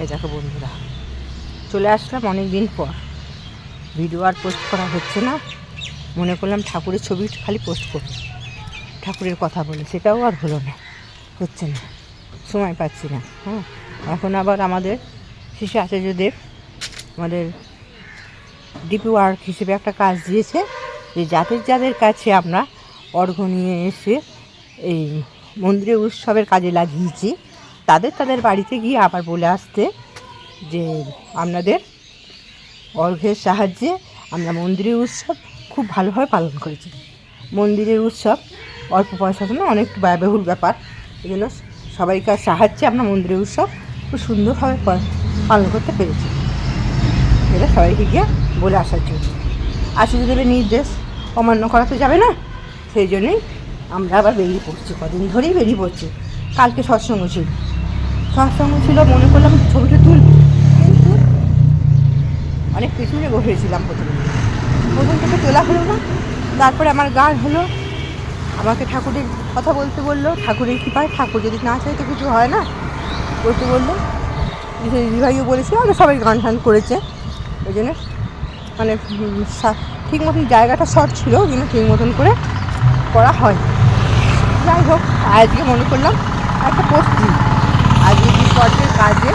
এই দেখো বন্ধুরা, চলে আসলাম অনেক দিন পর। ভিডিও আর পোস্ট করা হচ্ছে না, মনে করলাম ঠাকুরের ছবি খালি পোস্ট করব, ঠাকুরের কথা বলে, সেটাও আর হলো না, হচ্ছে না, সময় পাচ্ছি না। এখন আবার আমাদের শিশু আচার্যদেব আমাদের ডিপি ওয়ার্ক হিসেবে একটা কাজ দিয়েছে, যে যাদের যাদের কাছে আমরা অর্ঘ্য নিয়ে এসে এই মন্দিরের উৎসবের কাজে লাগিয়েছি, তাদের বাড়িতে গিয়ে আবার বলে আসতে যে আপনাদের অর্ঘ্যের সাহায্যে আমরা মন্দিরের উৎসব খুব ভালোভাবে পালন করেছি। মন্দিরের উৎসব অল্প পয়সা জন্য অনেক ব্যয়বহুল ব্যাপার, এই জন্য সবাইকার সাহায্যে আমরা মন্দিরের উৎসব খুব সুন্দরভাবে পালন করতে পেরেছি। এটা সবাইকে গিয়ে বলে আসার জন্য আচার্যদেবের নির্দেশ অমান্য করা তো যাবে না, সেই জন্যই আমরা আবার বেরিয়ে পড়ছি, কদিন ধরেই বেরিয়ে পড়ছি। কালকে সৎসঙ্গ ছিল, মনে করলাম ছবিটা তুলব, কিন্তু অনেক পিছনে বসেছিলাম প্রথম থেকে তোলা হলো না। তারপরে আমার গান হলো, আমাকে ঠাকুরের কথা বলতে বললো, ঠাকুরের কৃপায়, ঠাকুর যদি না চাই তো কিছু হয় না, বলতে বললো। দিদিভাইও বলেছে, আমরা সবাই গান টান করেছে, ওই জন্য মানে ঠিক মতন জায়গাটা শর্ট ছিল, কিন্তু ঠিক মতন করে করা হয়। যাই হোক, আজকে মনে করলাম একটা পোস্ট দিই, আজকে ডিপোয়ার্কের কাজে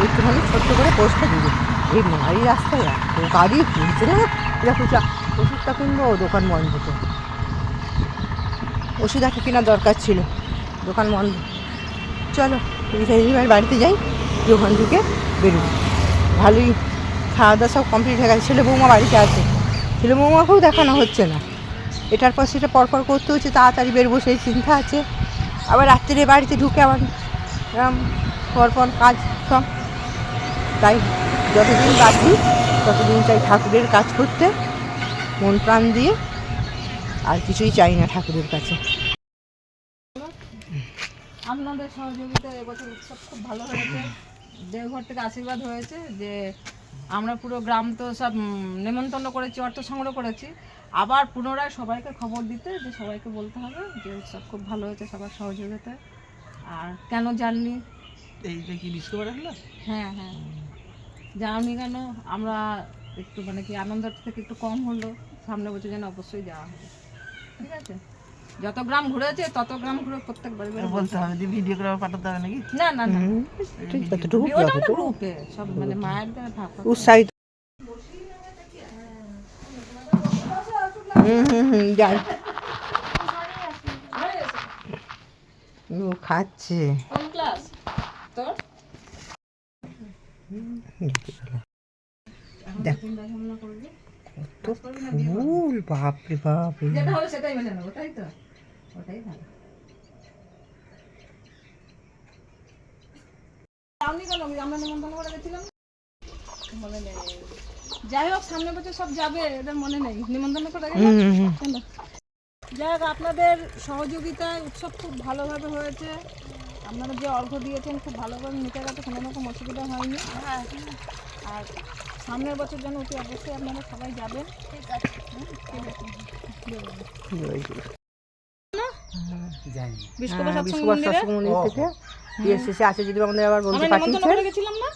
একটুখানি ছোট্ট করে পোস্টটা দিবি। এই মারি রাস্তায় এত গাড়ি ঘুরছে না, এটা খুঁজা ওষুধটা কিনবো, দোকান বন্ধ, তো ওষুধ একটা কেনার দরকার ছিল, দোকান বন্ধ। চলো দিদিভাইয়ের বাড়িতে যাই, দোকান থেকে বেরোবো। ভালোই খাওয়া দাওয়া সব কমপ্লিট হয়ে গেছে, ছেলে বৌমা বাড়িতে আছে, ছেলে বৌমাকেও দেখানো হচ্ছে না, এটার পর সেটা পরপর করতে হচ্ছে, তাড়াতাড়ি বেরোবো সেই চিন্তা আছে। আবার রাত্রে বাড়িতে ঢুকে আবার পরপর কাজ সব, তাই যতদিন বাঁচি ততদিন চাই ঠাকুরের কাজ করতে মন প্রাণ দিয়ে, আর কিছুই চাই না ঠাকুরের কাছে। আপনাদের সহযোগিতায় এবছর উৎসব খুব ভালো হয়েছে, দেওঘর থেকে আশীর্বাদ হয়েছে যে আমরা পুরো গ্রাম তো সব নেমন্তন্ন করেছি, অর্থ সংগ্রহ করেছি, আবার পুনরায় সবাইকে খবর দিতে, যে সবাইকে বলতে হবে যে উৎসব খুব ভালো হয়েছে সবার সহযোগিতায়। আর কেন জাননি, এইটা কি বিষ্ণুবার হলো? হ্যাঁ জানি কেন, আমরা একটু মানে কি আনন্দের থেকে একটু কম হলো, সামনে বছর যেন অবশ্যই যাওয়া হবে, ঠিক আছে? যত গ্রাম ঘুরেছে তত গ্রাম ঘুরে প্রত্যেক বাড়ি বলতে হবে যে ভিডিও করে পাঠাতে হবে নাকি? না না না, যতটুকু গ্রুপে সব মানে মায়ের ভাগ উৎসাহিত। যাই, ও খাচ্ছে। কোন ক্লাস তোর? দেখো কত ফুল, বাপরে বাপ, যেটা হবে সেটাই মেনে নেবো, তাই তো? ওটাই ভালো। আপনি কেন আমরা নিমন্ত্রণ করে গেছিলাম, মনে নেই। যাই হোক, সামনে বছর সব যাবে, এদের মনে নেই নিমন্ত্রণ করে গেলাম। যাই হোক, আপনাদের সহযোগিতায় উৎসব খুব ভালোভাবে হয়েছে, আপনারা যে অর্ঘ্য দিয়েছেন খুব ভালোভাবে মিটে গেছে, কোনো রকম অসুবিধা হয়নি। আর সামনের বছর যেন অতি অবশ্যই আপনারা সবাই যাবেন, ঠিক আছে? বিষ্ণুবা সৎসঙ্গ মন্দিরে থেকে দিয়ে শেষে আছে, যদি আমাদের আবার বলতে পাঠিয়েছে, গেছিলাম না,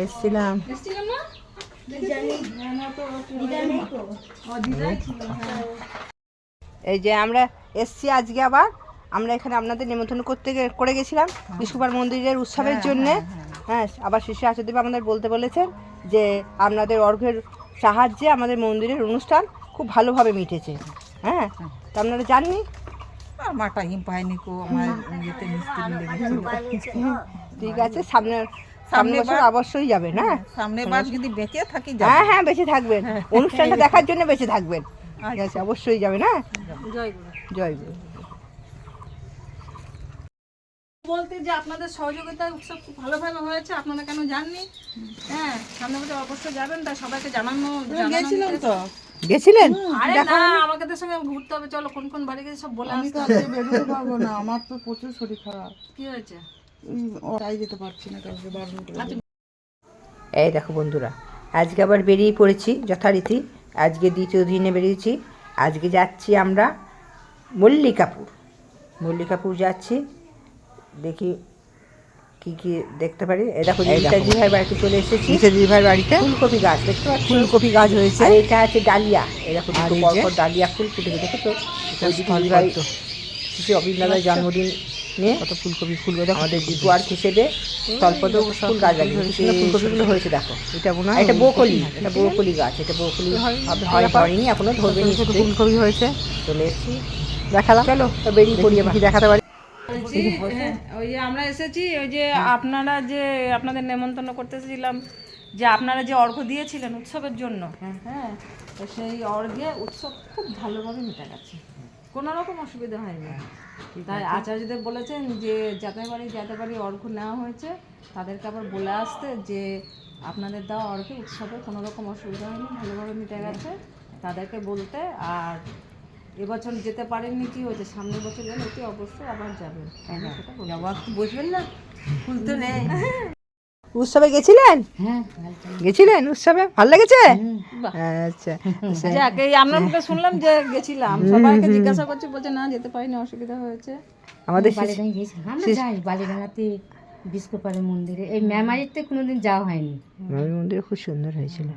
এসছিলাম। এই যে আমরা এসছি আজকে আবার, আমরা এখানে আপনাদের নিমন্ত্রণ করে গেছিলাম বিষ্ণুবার মন্দিরের উৎসবের জন্যে। হ্যাঁ, আবার শিশু আচার্যদেব আমাদের বলতে বলেছেন যে আপনাদের অর্ঘ্যের সাহায্যে আমাদের মন্দিরের অনুষ্ঠান খুব ভালোভাবে মিটেছে। হ্যাঁ, তা আপনারা জাননি, আমার টাইম পাইনি কো, আমার যেতে মিস্ত্রি লেগেছিল। ঠিক আছে, সামনে বছর অবশ্যই যাবেন। হ্যাঁ, সামনের বার যদি বেঁচে থাকি, হ্যাঁ বেঁচে থাকবেন, অনুষ্ঠানটা দেখার জন্য বেঁচে থাকবেন, ঠিক আছে? অবশ্যই যাবেন। হ্যাঁ, জয় গুরু। জয় গুরু। বলতে যে আপনাদের সহযোগিতায় উৎসব খুব ভালোভাবে হয়েছে, আপনারা কেন জাননি? হ্যাঁ, সামনে বছর অবশ্যই যাবেন, তাই সবাইকে গেছিলাম তো। গেছিলেন? আরে না, আমাদের সঙ্গে ঘুরতে হবে, চলো কোন কোন বাড়ি গেছে সব বলে আসতে হবে। বেরোতে পারবো না, আমার তো প্রচুর শরীর খারাপ। কি হয়েছে? তাই যেতে পারছি না, কাউকে বারণ করে। এই দেখো বন্ধুরা, আজকে আবার বেরিয়ে পড়েছি যথারীতি, আজকে দ্বিতীয় দিনে বেরিয়েছি। আজকে যাচ্ছি আমরা মল্লিকাপুর। মল্লিকাপুর যাচ্ছি, দেখি কি কি দেখতে পারি। এই দেখো দিদি ভাই বাড়িতে চলে এসেছি। দিদি ভাই বাড়িতে ফুলকপি গাছ দেখতে পাচ্ছি, ফুলকপি গাছ হয়েছে। আর এটা আছে ডালিয়া, এই দেখো পরপর ডালিয়া ফুল ফুটেছে, দেখেছো? দিদি ভাই শিশু অভিজ্ঞতার জন্মদিন নিয়ে কত ফুলকপি ফুল আমাদের ডিপুয়ার্ক হিসেবে স্থলপদ ফুল গাছ লাগিয়েছে। ফুলকপিগুলো হয়েছে দেখো। এটা মনে হয় এটা ব্রোকলি, এটা ব্রোকলি গাছ, এটা ব্রোকলি হয়নি এখনো, ধরবে নিশ্চয়ই। ফুলকপি হয়েছে, চলে এসেছি, দেখালাম। চলো তো বেরিয়ে পড়ি, কি দেখাতে পারি। ওই যে আমরা এসেছি, ওই যে আপনারা যে আপনাদের নেমন্তন্ন করতে এসেছিলাম, যে আপনারা যে অর্ঘ্য দিয়েছিলেন উৎসবের জন্য, হ্যাঁ, তো সেই অর্ঘ্যে উৎসব খুব ভালোভাবে মিটে গেছে, কোনো রকম অসুবিধা হয়নি। তাই আচার্যদেব বলেছেন যে যাতে বাড়ি অর্ঘ্য নেওয়া হয়েছে তাদেরকে আবার বলে আসতে যে আপনাদের দেওয়া অর্ঘ্যে উৎসবে কোনো রকম অসুবিধা হয়নি, ভালোভাবে মিটে গেছে, তাদেরকে বলতে। আর এবছর যেতে পারেননি, কি হয়েছে, সামনের বছর গেলে অতি অবশ্যই আবার যাবেন, বসবেন না, ফুল তো নেই। উৎসবে গেছিলেন? গেছিলেন উৎসবে? ভালো লেগেছে? আচ্ছা, যাক, এই আপনার মুখে শুনলাম যে গেছিলাম, সবাইকে জিজ্ঞাসা করছি, বলছে না যেতে পারিনি, অসুবিধা হয়েছে। আমাদের আমরা যাই বালিডাঙ্গাতে বিষ্ণুপালের মন্দিরে, এই মেমারিতে কোনোদিন যাওয়া হয়নি। মেমারি মন্দিরে খুব সুন্দর হয়েছিল।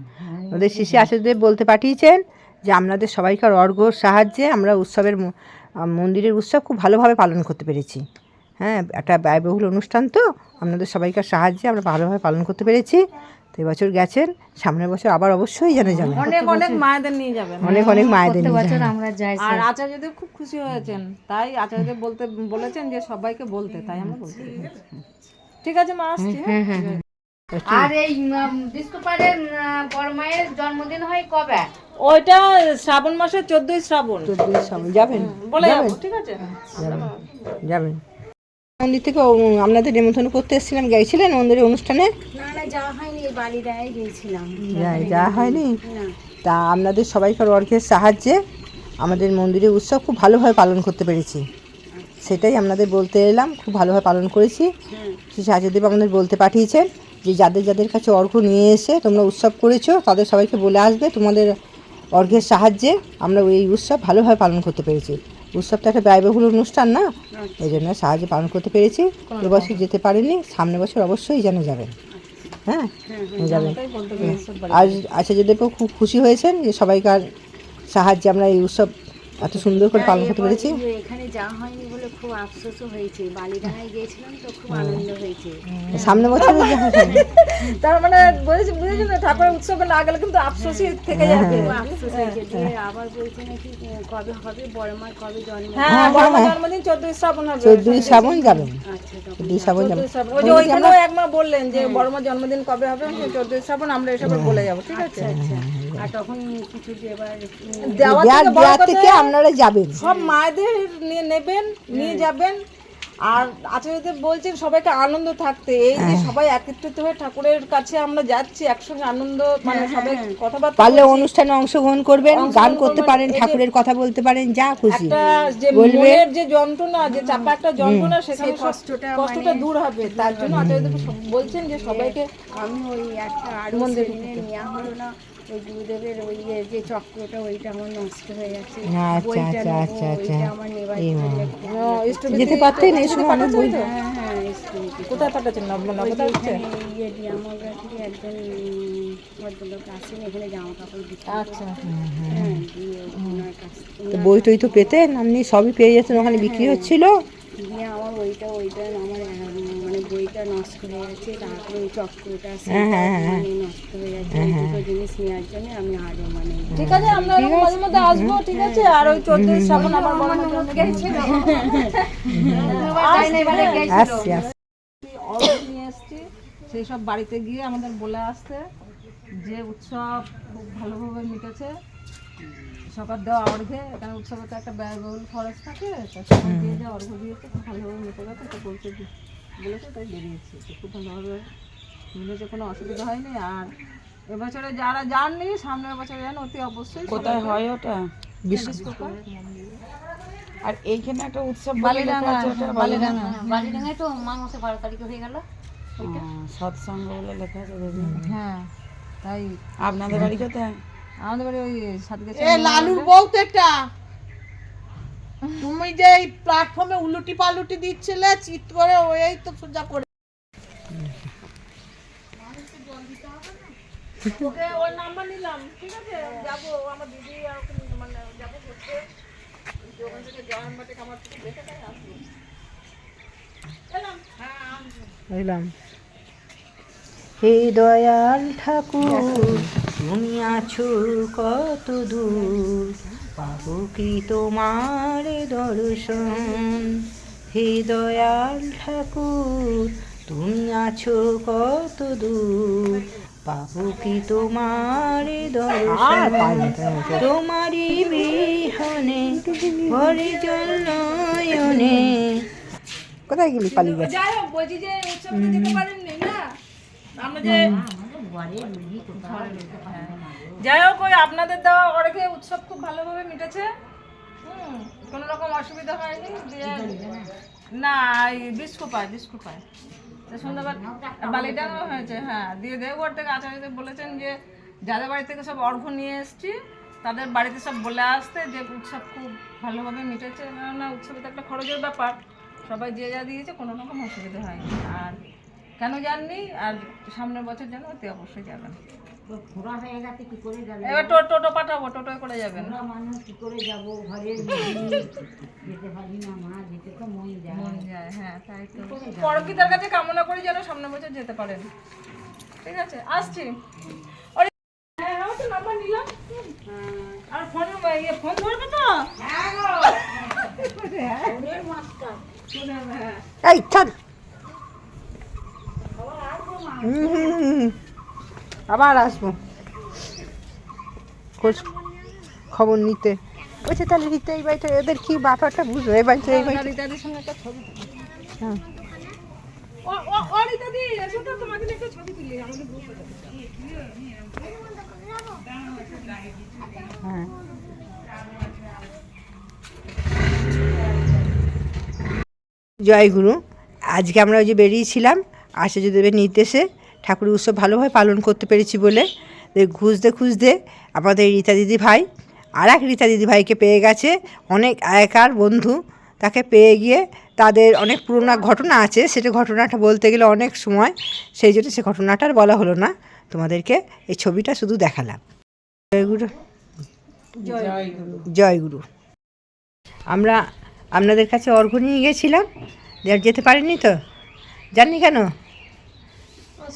আমাদের শিশি আচার্যদেব বলতে পাঠিয়েছেন যে আপনাদের সবাইকার অর্ঘ্যর সাহায্যে আমরা উৎসবের মন্দিরের উৎসব খুব ভালোভাবে পালন করতে পেরেছি। হ্যাঁ, একটা ব্যয়বহুল অনুষ্ঠান, তো আপনাদের সবাইকার সাহায্যে আমরা ভালোভাবে পালন করতে পেরেছি। তো এবছর গেছেন, সামনের বছর আবার অবশ্যই যেন যাবেন। অনেক অনেক মায়েদের নিয়ে যাবেন, অনেক মায়েদের নিয়ে বছর যাবেন। আমরা যাই। আর আচার্যদেব খুব খুশি হয়েছেন, তাই আচার্যদেব বলেছেন যে সবাইকে বলতে, তাই আমরা বলতে। ঠিক আছে মা, আসছি। হ্যাঁ। আর এই বিষ্ণুপালের বড় মায়ের জন্মদিন হয় কবে? ওইটা শ্রাবণ মাসের 14ই শ্রাবণ। যাবেন, বলে যাবো, ঠিক আছে, যাবেন। মন্দির থেকে আপনাদের নেমন্তন্ন করতে এসেছিলাম, গেছিলেন মন্দিরের অনুষ্ঠানে? না যাওয়া হয়নি, এই বালিডাঙ্গায় গিয়েছিলাম। যাওয়া হয়নি। তা আপনাদের সবাইকার অর্ঘ্যের সাহায্যে আমাদের মন্দিরের উৎসব খুব ভালোভাবে পালন করতে পেরেছি, সেটাই আপনাদের বলতে এলাম। খুব ভালোভাবে পালন করেছি। শ্রী আচার্যদেব আমাদের বলতে পাঠিয়েছেন যে যাদের যাদের কাছে অর্ঘ্য নিয়ে এসে তোমরা উৎসব করেছো তাদের সবাইকে বলে আসবে, তোমাদের অর্ঘ্যের সাহায্যে আমরা এই উৎসব ভালোভাবে পালন করতে পেরেছি। উৎসবটা একটা ব্যয়বহুল অনুষ্ঠান না, এই জন্য সাহায্যে পালন করতে পেরেছি। এবছর যেতে পারেনি, সামনের বছর অবশ্যই যেন যাবেন। হ্যাঁ, যাবেন। আর আচার্যদেবও খুব খুশি হয়েছেন যে সবাইকার সাহায্যে আমরা এই উৎসব এত সুন্দর করে পালন করতে পেরেছি। এখানে যাওয়া হয়নি বলে খুব আফসোসও হয়েছে, বালিডাঙ্গায় গিয়েছিলাম তো খুব আনন্দ হয়েছে। সামনের বছর তার মানে বুঝেছেন, ঠাকুরের উৎসবে না গেলে কিন্তু আফসোসই থেকে যাবে। আফসোস হয়েছে, দিয়ে আবার বলছে নাকি কবে হবে, বড় মার কবে জন্ম। হ্যাঁ, বড় মার জন্মদিন 14ই শ্রাবণ হবে। 14ই শ্রাবণ যাবেন, 14ই শ্রাবণ যাবেন। ওই যে ওইখানেও একমা বললেন যে বড় মার জন্মদিন কবে হবে, 14ই শ্রাবণ আমরা এসবে বলে যাবো, ঠিক আছে। আর তখন কিছু এবার দেওয়ার থেকে আপনারা যাবেন, সব মায়েদের নিয়ে নেবেন, নিয়ে যাবেন। আর আচার্যদেব বলছেন সবাইকে আনন্দ থাকতে, এই যে সবাই একত্রিত হয়ে ঠাকুরের কাছে আমরা যাচ্ছি একসঙ্গে আনন্দ, মানে সবাই কথাবার্তা পারলে অনুষ্ঠানে অংশগ্রহণ করবেন, গান করতে পারেন, ঠাকুরের কথা বলতে পারেন, যা খুশি একটা যে মনের যে যন্ত্রণা, যে চাপা একটা যন্ত্রণা, সেখানে কষ্টটা দূর হবে। তার জন্য আচার্যদেব বলছেন যে সবাইকে। আমি ওই একটা আরো নেওয়া হলো না, ওই গুরুদেবের ওই যে চক্রটা, ওইটা আমার নষ্ট হয়ে গেছে। আমার নেবার যেতে পারতেন এই সময় অনেক বই। কোথায় পাঠাচ্ছেন? ইয়ে দিয়ে আমার থেকে একজন ভদ্রলোক আসেন এখানে জামা কাপড় দিতে। আচ্ছা, বই টই তো পেতেন আপনি, সবই পেয়ে যেতেন, ওখানে বিক্রি হচ্ছিল। দিয়ে আমার ওইটা আমার মানে বইটা নষ্ট হয়ে গেছে, তারপরে ওই চক্রটা নষ্ট হয়ে গেছে। এই দুটো জিনিস নেওয়ার জন্য আমি আরো মানে ঠিক আছে, আমরা মাঝে মধ্যে আসবো, ঠিক আছে। আর ওই 14ই শ্রাবণ আমার নিয়ে এসছি, সেই সব বাড়িতে গিয়ে আমাদের বলে আসতে যে উৎসব খুব ভালোভাবে মিটেছে। সবার দেওয়া অর্ঘ্যে, এখানে উৎসবে তো একটা ব্যয়বহুল খরচ থাকে, তার সবাই দিয়ে যে অর্ঘ্য দিয়েছে খুব ভালোভাবে মিটে গেছে, তো বলেছে তাই বেরিয়েছে, খুব ভালোভাবে মিলেছে, কোনো অসুবিধা হয়নি। আর এবছরে যারা যাননি, সামনের বছর যান অতি অবশ্যই। কোথায় হয় ওটা? আর এইখানে একটা উৎসব বালিডাঙ্গায় তো মা মাসে 12 তারিখে হয়ে গেল সৎসঙ্গ বলে লেখা আছে। হ্যাঁ, তাই আপনাদের বাড়ি কোথায়? আমাদের বাড়ি ওই সাতগাছি। লালুর বউ তো একটা তুমি যে এই প্ল্যাটফর্মে উলুটি পালুটি দিচ্ছিলে চিৎ করে ওই তো সোজা করে ওকে ওর নাম্বার নিলাম, ঠিক আছে? যাবো আমার দিদি আর ওকে মানে যাবো ঘুরতে, ওখান থেকে জয়েন বাটে আমার থেকে দেখে তাই আসবো। এলাম। বুঝলাম। হে দয়াল ঠাকুর তুমি আছো কত দূর, পাবো কি তোমার দর্শন। হে দয়াল ঠাকুর তুমি আছো কত দূর, পাবো কি তোমার দর্শন। তোমারই বিহনে ভরে জল নয়নে। কোথায় গেলি পালিয়ে গেছে? যাই হোক, বলছি যে উৎসবটা যেতে পারেননি না আমরা যে, যাই হোক ওই আপনাদের দেওয়া অর্ঘে উৎসব খুব ভালোভাবে মিটেছে। কোনো রকম অসুবিধা হয়নি। দিয়ে না বিস্কুপায় সন্ধ্যাবার বালিডাঙ্গা হয়েছে। হ্যাঁ, দিয়ে দেওঘর থেকে আচার্যদেব বলেছেন যে যাদের বাড়ি থেকে সব অর্ঘ্য নিয়ে এসছি তাদের বাড়িতে সব বলে আসতে যে উৎসব খুব ভালোভাবে মিটেছে। কেননা উৎসবে তো একটা খরচের ব্যাপার, সবাই যে যা দিয়েছে কোনো রকম অসুবিধা হয়নি। আর কেন যাননি, আর সামনের বছর যেন অতি অবশ্যই যাবেন। এবার টোটো পাঠাবো, টোটোয় করে যাবেন। মন যায়, হ্যাঁ তাই তো। পরকিতার কাছে কামনা করি যেন সামনের বছর যেতে পারেন। ঠিক আছে, আসছি। হ্যাঁ আমার তো নাম্বার নিলাম। আর ফোন ধরবে তো? এই চল। আবার আসবো খোঁজ খবর নিতে। বলছে তাহলে রীতা এই বাড়িটা এদের কি ব্যাপারটা বুঝলো, এই বাড়িটা এই বাড়িটা। রিতাদির সঙ্গে একটা ছবি। হ্যাঁ ও রিতাদি, এসো তো তোমাদের একটা ছবি তুলি আমাদের গ্রুপে। হ্যাঁ জয়গুরু। আজকে আমরা ওই যে বেরিয়েছিলাম আচার্যদেবের নির্দেশে ঠাকুর উৎসব ভালোভাবে পালন করতে পেরেছি বলে খুঁজতে আমাদের রীতা দিদি ভাই আর এক রীতা দিদি ভাইকে পেয়ে গেছে। অনেক আগেকার বন্ধু, তাকে পেয়ে গিয়ে তাদের অনেক পুরোনো ঘটনা আছে, সেটা ঘটনাটা বলতে গেলে অনেক সময়, সেই জন্য সে ঘটনাটা আর বলা হলো না, তোমাদেরকে এই ছবিটা শুধু দেখালাম। জয়গুরু জয়গুরু। আমরা আপনাদের কাছে অর্ঘ্য নিয়ে গেছিলাম, যেতে পারিনি তো, জানি কেন,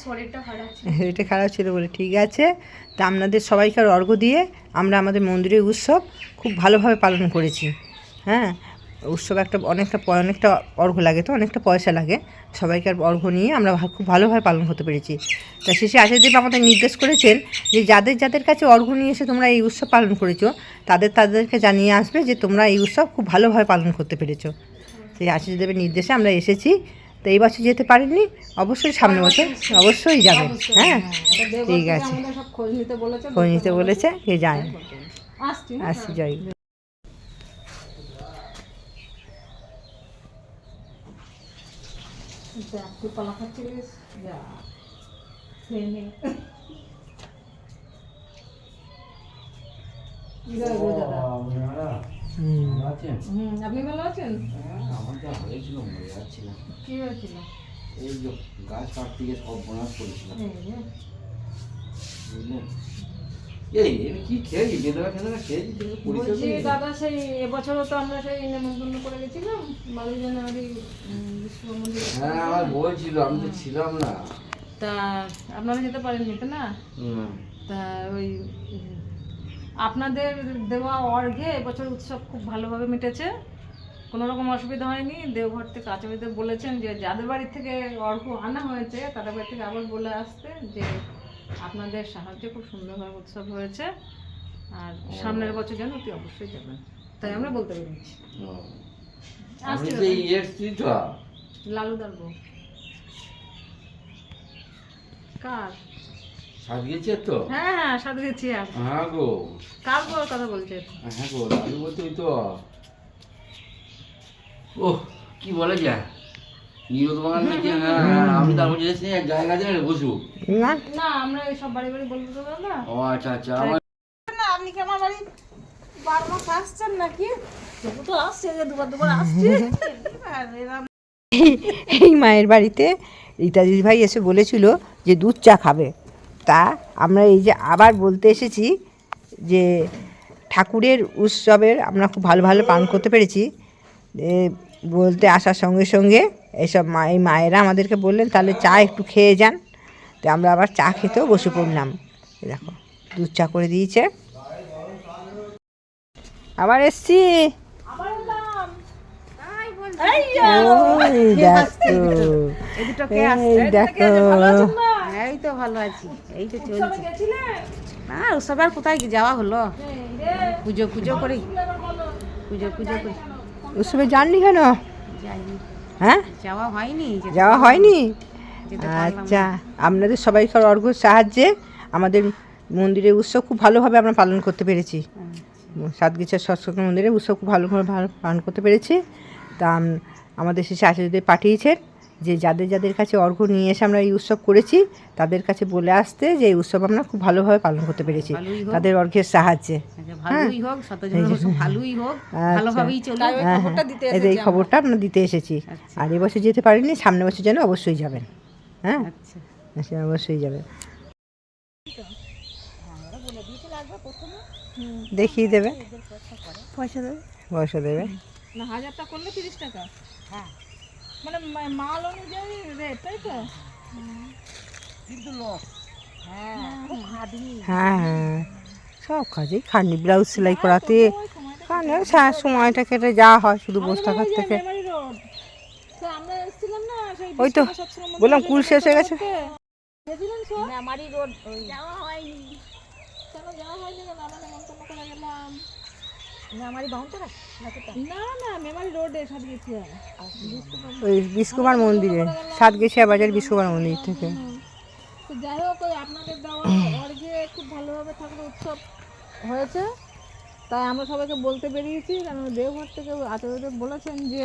শরীরটা খারাপ ছিল বলে। ঠিক আছে, তা আপনাদের সবাইকে অর্ঘ্য দিয়ে আমরা আমাদের মন্দিরের উৎসব খুব ভালোভাবে পালন করেছি। হ্যাঁ, উৎসব অনেকটা অর্ঘ্য লাগে, তো অনেকটা পয়সা লাগে, সবাইকে অর্ঘ্য নিয়ে আমরা খুব ভালোভাবে পালন করতে পেরেছি। তা শেষে আচার্যদেব আমাদের নির্দেশ করেছেন যে যাদের কাছে অর্ঘ্য নিয়ে এসে তোমরা এই উৎসব পালন করেছো তাদেরকে জানিয়ে আসবে যে তোমরা এই উৎসব খুব ভালোভাবে পালন করতে পেরেছো। সেই আচার্যদেবের নির্দেশে আমরা এসেছি। তো এই বছর যেতে পারিনি, অবশ্যই সামনের বছর অবশ্যই যাবেন। হ্যাঁ ঠিক আছে, খোঁজ নিতে বলেছে যে যায়। আসছি জয়। তুই কলা খাচ্ছিলিস? যা খেয়ে নে। আপনি ভালো আছেন? আমার যা হয়েছিল মরে যাচ্ছিলাম। কি হয়েছিল? এই যে গাছ কাটতে গিয়ে সব বনাস করেছিলাম, বুঝলেন? এই আমি কি খেয়েছি, বেদনা খেয়েছি, বলছি দাদা সেই এবছরও তো আমরা সেই নেমন্তন্ন করে গেছিলাম বারোই জানুয়ারি বিশ্ব মন্দির। হ্যাঁ আমার বলছিল, আমি তো ছিলাম না। তা আপনারা যেতে পারেননি তো না? তা ওই আপনাদের দেওয়া অর্ঘে এবছর উৎসব খুব ভালোভাবে মিটেছে, কোনো রকম অসুবিধা হয়নি। দেওঘর থেকে আচার্যদেব বলেছেন যে যাদের বাড়ি থেকে অর্ঘ্য আনা হয়েছে তাদের বাড়ি থেকে আবার বলে আসতে যে আপনাদের সাহায্যে খুব সুন্দরভাবে উৎসব হয়েছে, আর সামনের বছর যেন অতি অবশ্যই যাবেন, তাই আমরা বলতে পেরেছি। লালুদার বউ কার সাজিয়েছে তো? হ্যাঁ হ্যাঁ সাজিয়েছি। আর হ্যাঁ গো, কার বউর কথা বলছেন? হ্যাঁ গো, লালু বলতে ওই তো, ও কি বলে যায় নিরোধ বাগান নাকি? হ্যাঁ আমি তার মধ্যে এসে এক জায়গা দিয়ে বসু না না আমরা এই সব বাড়ি বাড়ি বলবো তো দাদা। ও আচ্ছা আচ্ছা। আমার না, আপনি কি আমার বাড়ি 12 মাস আসছেন নাকি? তবু তো আসছে, যে দুবার আসছে। এই মায়ের বাড়িতে রীতা দিদিভাই এসে বলেছিল যে দুধ চা খাবে, তা আমরা এই যে আবার বলতে এসেছি যে ঠাকুরের উৎসবের আমরা খুব ভালো ভালো পালন করতে পেরেছি। বলতে আসার সঙ্গে সঙ্গে এইসব এই মায়েরা আমাদেরকে বললেন তাহলে চা একটু খেয়ে যান, তো আমরা আবার চা খেতেও বসে পড়লাম। দেখো দুধ চা করে দিয়েছে। আবার এসছি, ওই দেখো এই দেখো, এই তো ভালো আছি, এই তো চলছে। না ওসব আর কোথায় যাওয়া হলো, পুজো করে উৎসবে যাননি কেন? যাইনি, হ্যাঁ যাওয়া হয়নি। যাওয়া হয়নি? আচ্ছা, আপনাদের সবাইকার অর্ঘ্যের সাহায্যে আমাদের মন্দিরের উৎসব খুব ভালোভাবে আমরা পালন করতে পেরেছি। সাতগিছার সৎসঙ্গ মন্দিরে উৎসব খুব ভালোভাবে পালন করতে পেরেছি। তা আমাদের শেষে আচার্যদের পাঠিয়েছেন যে যাদের যাদের কাছে অর্ঘ্য নিয়ে এসে আমরা এই উৎসব করেছি তাদের কাছে বলে আসতে যে এই উৎসব আমরা খুব ভালোভাবে পালন করতে পেরেছি তাদের অর্ঘ্যের সাহায্যে। ভালোই হোক, ভালোই হোক, ভালোভাবেই চলুক। এই খবরটা আমরা দিতে এসেছি। আর এবছর যেতে পারিনি, সামনের বছর যেন অবশ্যই যাবেন। হ্যাঁ সে অবশ্যই যাবেন, দেখিয়ে দেবে, পয়সা দেবে। না 1000টা করলে 30 টাকা। হ্যাঁ, মানে মাল অনুযায়ী রেট, তাই তো? কিন্তু লস। হ্যাঁ সব কাজেই খাটনি, ব্লাউজ সেলাই করাতে সময়টা কেটে যাওয়া হয় শুধু বসে থাকার থেকে। ওই তো বললাম কুল শেষ হয়ে গেছে। মেমারি রোড যাওয়া হয়নি। কেন যাওয়া হয়নি? কেন আমরা নেমন্তন্ন করে গেলাম। মেমারি বাউন্ডারি না মেমারি রোডে সাতগেছিয়া, ওই বিষ্ণুকুমার মন্দিরে, সাতগেছিয়া বাজার বিষ্ণুকুমার মন্দির থেকে। তো যাই হোক, ওই আপনাদের দেওয়া অর্ঘ্যে খুব ভালোভাবে ঠাকুর উৎসব হয়েছে, তাই আমরা সবাইকে বলতে বেরিয়েছি। কারণ দেওঘর থেকে আচার্যদেব বলেছেন যে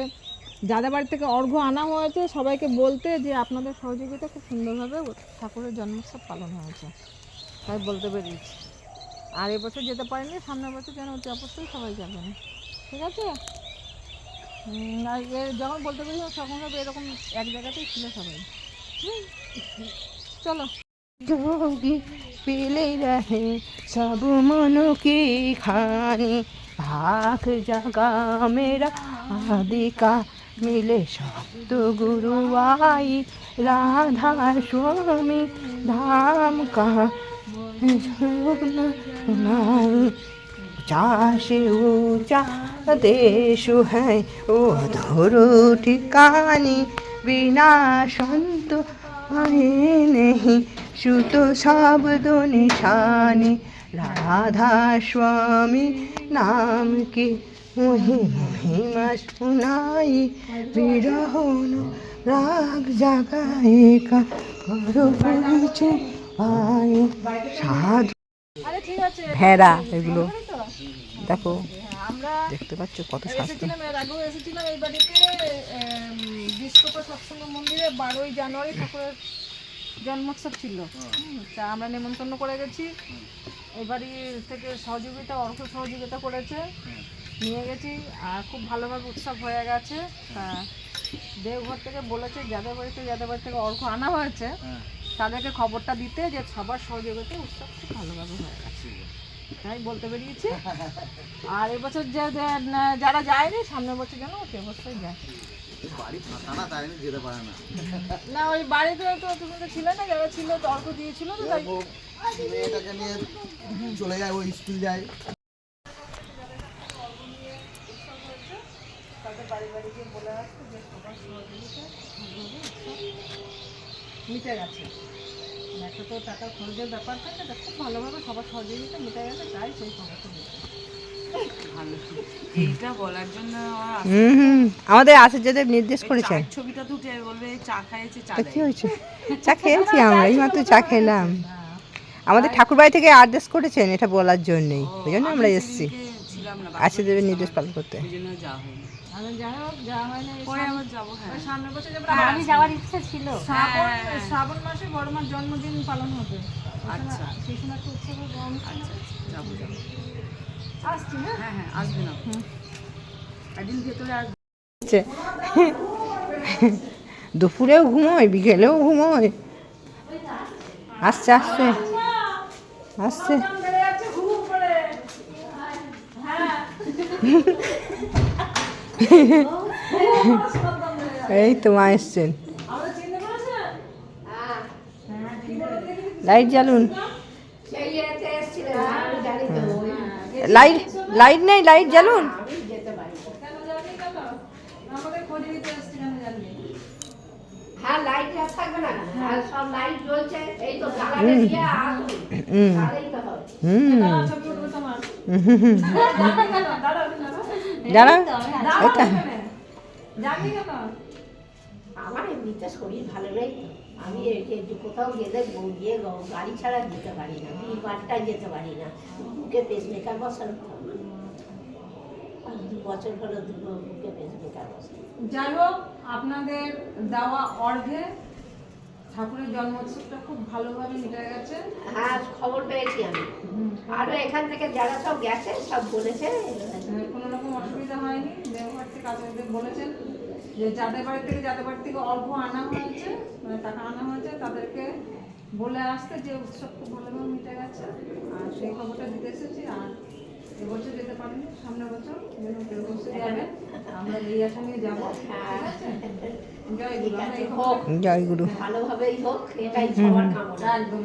যাদের বাড়ি থেকে অর্ঘ্য আনা হয়েছে সবাইকে বলতে যে আপনাদের সহযোগিতা খুব সুন্দরভাবে ঠাকুরের জন্মোৎসব পালন হয়েছে, তাই বলতে বেরিয়েছি। আর এবছর যেতে পারিনি, সামনের বছর যেন অতি অবশ্যই সবাই যাবেন, ঠিক আছে? আর যখন বলতে পেরেছিলাম তখন সব এরকম এক জায়গাতেই ছিল সবাই। চলো। जोगी पीले रहे सब मन की खानी, भाग जगा मेरा आदि का मिले शब्द गुरु आई, राधा स्वामी धाम का ऊंचा से ऊंचा देश है वो धरो ठिकानी, बिना संत आए नहीं शुद्ध शब्द निशानी, राधा स्वामी नाम की महिमा सुनाई, विरह राग जगाए का करो परिचय आए साधु। আরে ঠিক আছে, ভেড়া এগুলো দেখো, আমরা দেখতে পাচ্ছ কত স্বাস্থ্য। এসেছিলাম, এর আগেও এসেছিলাম এই বাড়িতে। বিষ্ণুপুর সৎসঙ্গ মন্দিরে 12ই জানুয়ারি ঠাকুরের জন্মোৎসব ছিল। তা আমরা নেমন্তন্ন করে গেছি, এই বাড়ি থেকে অর্থ সহযোগিতা করেছে, নিয়ে গেছি। আর খুব ভালোভাবে উৎসব হয়ে গেছে। তা দেওঘর থেকে বলেছে যাদের বাড়ি থেকে অর্ঘ আনা হয়েছে তাদেরকে খবরটা দিতে যে সবার সহযোগিতায় উৎসব খুব ভালোভাবে হয়ে গেছে, তাই বলতে বেরিয়েছি। আর এবছর যারা যায়নি সামনের বছর যেন অতি অবশ্যই যায়। না ওই বাড়িতে তো তুমি তো ছিলে না, যারা ছিল অর্ঘ দিয়েছিল তো, তাই চলে যায়, ওই স্কুল যায়। তাদের বাড়ি বাড়ি গিয়ে বলে আসছে যে সবার সহযোগিতা মিটে গেছে। একটা তো টাকা খরচের ব্যাপার থাকে, তা খুব ভালোভাবে সবার সহযোগিতা মিটে গেছে, তাই সেই খবরটা দিয়েছে। ভালো, এইটা বলার জন্য আমাদের আচার্যদেব নির্দেশ করেছেন। ছবিটা তুলে বলবে চা খাইছে, চা কি হয়েছে? চা খেয়েছি আমরা, এইমাত্র চা খেলাম। আমাদের ঠাকুরবাড়ি থেকে আদেশ করেছেন এটা বলার জন্যই, ওই জন্য আমরা এসেছি আচার্যদেবের নির্দেশ পালন করতে। সামনের বছর যাওয়ার ইচ্ছা ছিল, শ্রাবণ মাসে বড় মার জন্মদিন পালন হবে, সেই সময় একটা উৎসবের আসছি না হ্যাঁ হ্যাঁ আসবে না একদিন ভেতরে আসবে। হচ্ছে। দুপুরেও ঘুমোয়, বিকেলেও ঘুমোয়। আসছে আসছে আসছে। বেড়ে যাচ্ছে ঘুম করে এই তো মা এসছেন। আমরা চিনতে পেরেছে লাইট জ্বালুন। লাইট লাইট নেই, লাইট জ্বালুন। কেন জানি কেন আমাদের খোঁজে নিতে এসছি কেন জানি হ্যাঁ লাইট থাকবে না আর সব লাইট জ্বলছে এই তো জ্বালানে দিয়ে আসুন তাহলেই তো হবে ছবি উঠবে তোমার দাঁড়া এটা জানি কেন আমার এমনিতে শরীর ভালো নেই তো আমি একটু কোথাও গেলে গিয়ে গাড়ি ছাড়া যেতে পারি না বিয়ে বারটায় যেতে পারি না বুকে পেসমেকার বসানো 2 বছর হলো বুকে পেসমেকার বসানো। যাই হোক আপনাদের দেওয়া অর্ঘে ঠাকুরের জন্মোৎসবটা খুব ভালোভাবে মিটে গেছে হ্যাঁ খবর পেয়েছি আমি আরও এখান থেকে যারা সব গেছে সব বলেছে কোনো রকম অসুবিধা হয়নি দেওঘর থেকে আচার্যদেব বলেছেন যে যাদের বাড়ি থেকে অল্প আনা হয়েছে মানে টাকা আনা হয়েছে তাদেরকে বলে আসতে যে উৎসব খুব ভালোভাবে মিটে গেছে আর সেই খবরটা দিতে এসেছি। আর এবছর যেতে পারিনি সামনের বছর বছর যাবেন আমরা এই আশা নিয়ে যাবো জয় গুরু আমরা এই খবর জয় গুরু। ভালোভাবেই হোক এটাই সবার কামনা। একদম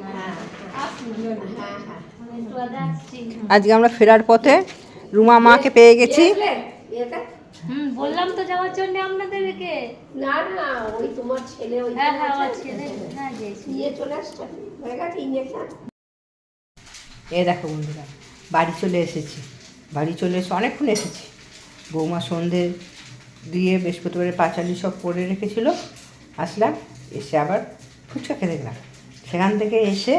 আসুন জয় গুরু। হ্যাঁ হ্যাঁ আজকে আমরা ফেরার পথে রুমা মাকে পেয়ে গেছি। এটা বললাম তো যাওয়ার জন্য আপনাদেরকে। না না ওই তোমার ছেলে ওই হ্যাঁ হ্যাঁ আমার ছেলে হ্যাঁ গেছি। নিয়ে চলে আসছে হয়ে গেছে ইঞ্জেকশন। এ দেখো বন্ধুরা, বাড়ি চলে এসেছি। বাড়ি চলে এসে অনেকক্ষণ এসেছি। বৌমা সন্ধে দিয়ে বৃহস্পতিবারের পাঁচালি সব করে রেখেছিল। আসলাম, এসে আবার ফুচকা খেতে গেলাম। সেখান থেকে এসে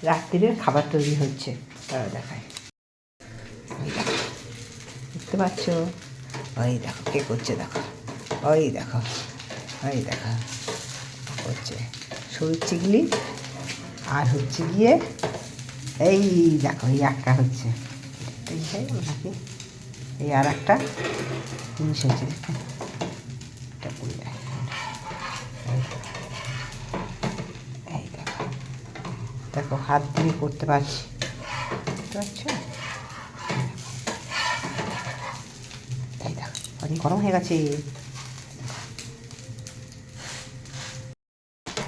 রাত্রিরের খাবার তৈরি হচ্ছে, তারা দেখায়। ওই দেখো, দেখতে পাচ্ছ? ওই দেখো কে করছে, দেখো ওই দেখো, ওই দেখো করছে সরু চিগলি। আর হচ্ছে গিয়ে এই দেখো এই একটা হচ্ছে, এইটাই নাকি এই আর একটা জিনিস হচ্ছে, দেখো এটা পড়ে যায়। এই দেখো, দেখো হাত দিয়ে করতে পারছি, বুঝতে পারছো? এই দেখো অনেক গরম হয়ে গেছে।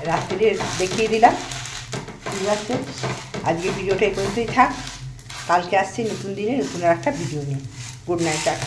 রাত্রিরে দেখিয়ে দিলাম, ঠিক আছে? আজকে ভিডিওটা এই পর্যন্তই থাক। কালকে আসছি নতুন দিনে নতুন আর একটা ভিডিও নিয়ে। Good night, tata.